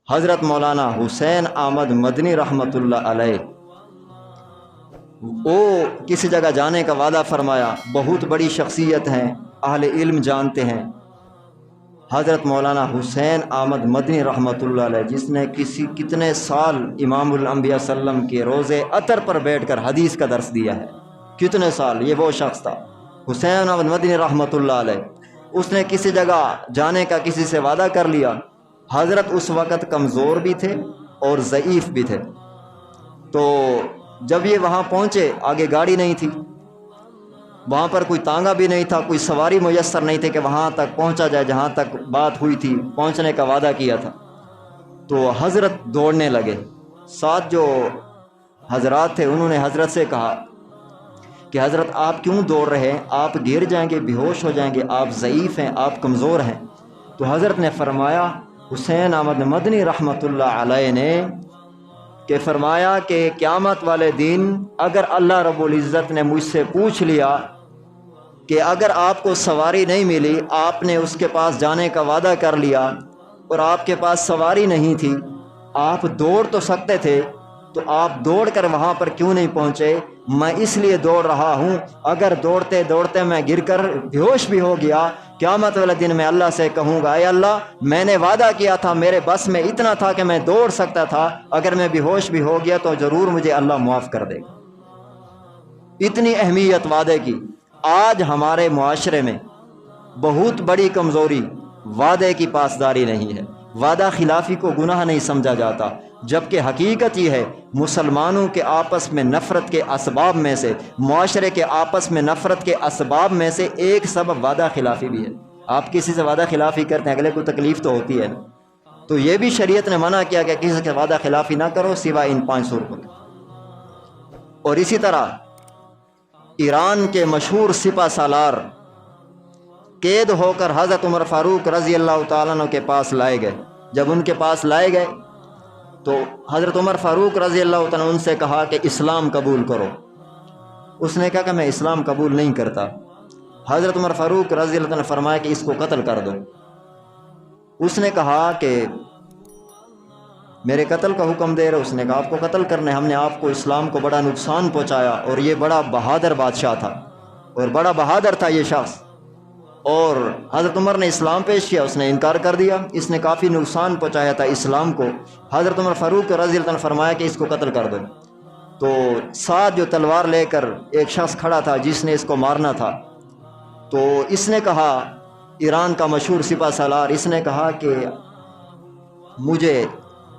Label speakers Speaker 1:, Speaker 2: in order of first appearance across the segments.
Speaker 1: حضرت مولانا حسین احمد مدنی رحمۃ اللہ علیہ وہ کسی جگہ جانے کا وعدہ فرمایا، بہت بڑی شخصیت ہیں، اہل علم جانتے ہیں، حضرت مولانا حسین احمد مدنی رحمۃ اللہ علیہ، جس نے کتنے سال امام الانبیاء صلی اللہ علیہ وسلم کے روزے عطر پر بیٹھ کر حدیث کا درس دیا ہے، کتنے سال، یہ وہ شخص تھا حسین احمد مدنی رحمۃ اللہ علیہ۔ اس نے کسی جگہ جانے کا کسی سے وعدہ کر لیا۔ حضرت اس وقت کمزور بھی تھے اور ضعیف بھی تھے، تو جب یہ وہاں پہنچے، آگے گاڑی نہیں تھی، وہاں پر کوئی تانگا بھی نہیں تھا، کوئی سواری میسر نہیں تھی کہ وہاں تک پہنچا جائے جہاں تک بات ہوئی تھی، پہنچنے کا وعدہ کیا تھا۔ تو حضرت دوڑنے لگے، ساتھ جو حضرات تھے انہوں نے حضرت سے کہا کہ حضرت آپ کیوں دوڑ رہے ہیں، آپ گر جائیں گے، بے ہوش ہو جائیں گے، آپ ضعیف ہیں، آپ کمزور ہیں۔ تو حضرت نے فرمایا، حسین احمد مدنی رحمۃ اللہ علیہ نے کہ فرمایا کہ قیامت والے دن اگر اللہ رب العزت نے مجھ سے پوچھ لیا کہ اگر آپ کو سواری نہیں ملی، آپ نے اس کے پاس جانے کا وعدہ کر لیا اور آپ کے پاس سواری نہیں تھی، آپ دوڑ تو سکتے تھے، تو آپ دوڑ کر وہاں پر کیوں نہیں پہنچے؟ میں اس لیے دوڑ رہا ہوں، اگر دوڑتے دوڑتے میں گر کر بے ہوش بھی ہو گیا، قیامت والے دن میں اللہ سے کہوں گا، اے اللہ میں نے وعدہ کیا تھا، میرے بس میں اتنا تھا کہ میں دوڑ سکتا تھا، اگر میں بے ہوش بھی ہو گیا تو ضرور مجھے اللہ معاف کر دے گا۔ اتنی اہمیت وعدے کی۔ آج ہمارے معاشرے میں بہت بڑی کمزوری وعدے کی پاسداری نہیں ہے، وعدہ خلافی کو گناہ نہیں سمجھا جاتا، جبکہ حقیقت یہ ہے مسلمانوں کے آپس میں نفرت کے اسباب میں سے، معاشرے کے آپس میں نفرت کے اسباب میں سے ایک سبب وعدہ خلافی بھی ہے۔ آپ کسی سے وعدہ خلافی کرتے ہیں، اگلے کو تکلیف تو ہوتی ہے، تو یہ بھی شریعت نے منع کیا کہ کسی سے وعدہ خلافی نہ کرو سوائے ان 5 صورتوں کے۔ اور اسی طرح ایران کے مشہور سپہ سالار قید ہو کر حضرت عمر فاروق رضی اللہ تعالیٰ عنہ کے پاس لائے گئے۔ جب ان کے پاس لائے گئے تو حضرت عمر فاروق رضی اللہ تعالیٰ عنہ ان سے کہا کہ اسلام قبول کرو۔ اس نے کہا کہ میں اسلام قبول نہیں کرتا۔ حضرت عمر فاروق رضی اللہ تعالیٰ نے فرمایا کہ اس کو قتل کر دو۔ اس نے کہا کہ میرے قتل کا حکم دے رہے؟ اس نے کہا آپ کو قتل کرنے، ہم نے آپ کو اسلام کو بڑا نقصان پہنچایا، اور یہ بڑا بہادر بادشاہ تھا اور بڑا بہادر تھا یہ شخص، اور حضرت عمر نے اسلام پیش کیا، اس نے انکار کر دیا، اس نے کافی نقصان پہنچایا تھا اسلام کو۔ حضرت عمر فاروق رضی اللہ عنہ نے فرمایا کہ اس کو قتل کر دو۔ تو ساتھ جو تلوار لے کر ایک شخص کھڑا تھا جس نے اس کو مارنا تھا، تو اس نے کہا، ایران کا مشہور سپہ سالار، اس نے کہا کہ مجھے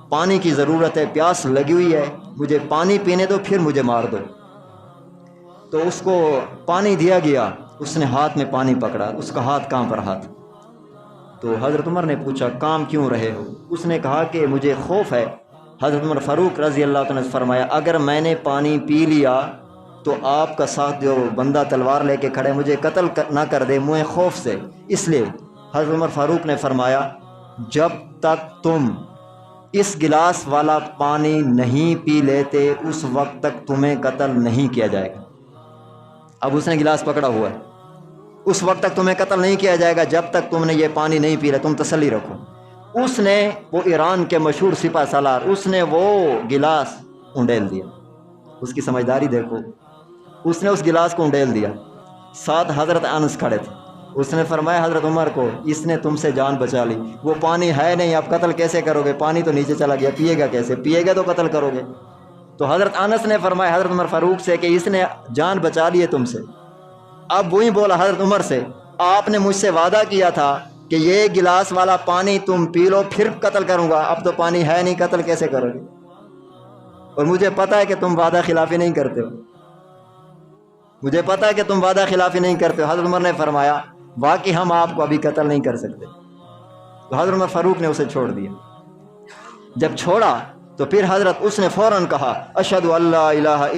Speaker 1: پانی کی ضرورت ہے، پیاس لگی ہوئی ہے، مجھے پانی پینے دو پھر مجھے مار دو۔ تو اس کو پانی دیا گیا، اس نے ہاتھ میں پانی پکڑا، اس کا ہاتھ کام پر ہاتھ۔ تو حضرت عمر نے پوچھا کام کیوں رہے ہو؟ اس نے کہا کہ مجھے خوف ہے۔ حضرت عمر فاروق رضی اللہ عنہ نے فرمایا اگر میں نے پانی پی لیا تو آپ کا ساتھ جو بندہ تلوار لے کے کھڑے مجھے قتل نہ کر دے مجھے خوف سے، اس لیے حضرت عمر فاروق نے فرمایا جب تک تم اس گلاس والا پانی نہیں پی لیتے اس وقت تک تمہیں قتل نہیں کیا جائے گا۔ اب اس نے گلاس پکڑا ہوا ہے، اس وقت تک تمہیں قتل نہیں کیا جائے گا جب تک تم نے یہ پانی نہیں پی لیا، تم تسلی رکھو۔ اس نے، وہ ایران کے مشہور سپہ سالار، اس نے وہ گلاس انڈیل دیا، اس کی سمجھداری دیکھو، اس نے اس گلاس کو انڈیل دیا۔ ساتھ حضرت انس کھڑے تھے، اس نے فرمایا حضرت عمر کو اس نے تم سے جان بچا لی، وہ پانی ہے نہیں، اب قتل کیسے کرو گے؟ پانی تو نیچے چلا گیا، پیے گا کیسے؟ پیے گا تو قتل کرو گے۔ تو حضرت انس نے فرمایا حضرت عمر فاروق سے کہ اس نے جان بچا لی ہے تم سے۔ اب وہی بولا حضرت عمر سے، آپ نے مجھ سے وعدہ کیا تھا کہ یہ گلاس والا پانی تم پی لو پھر قتل کروں گا، اب تو پانی ہے نہیں، قتل کیسے کرو گے؟ اور مجھے پتہ ہے کہ تم وعدہ خلافی نہیں کرتے ہو، مجھے پتہ ہے کہ تم وعدہ خلافی نہیں کرتے ہو۔ حضرت عمر نے فرمایا واقعی ہم آپ کو ابھی قتل نہیں کر سکتے۔ تو حضرت عمر فاروق نے اسے چھوڑ دیا۔ جب چھوڑا تو پھر حضرت اس نے فوراً کہا اشہد ان لا الہ الا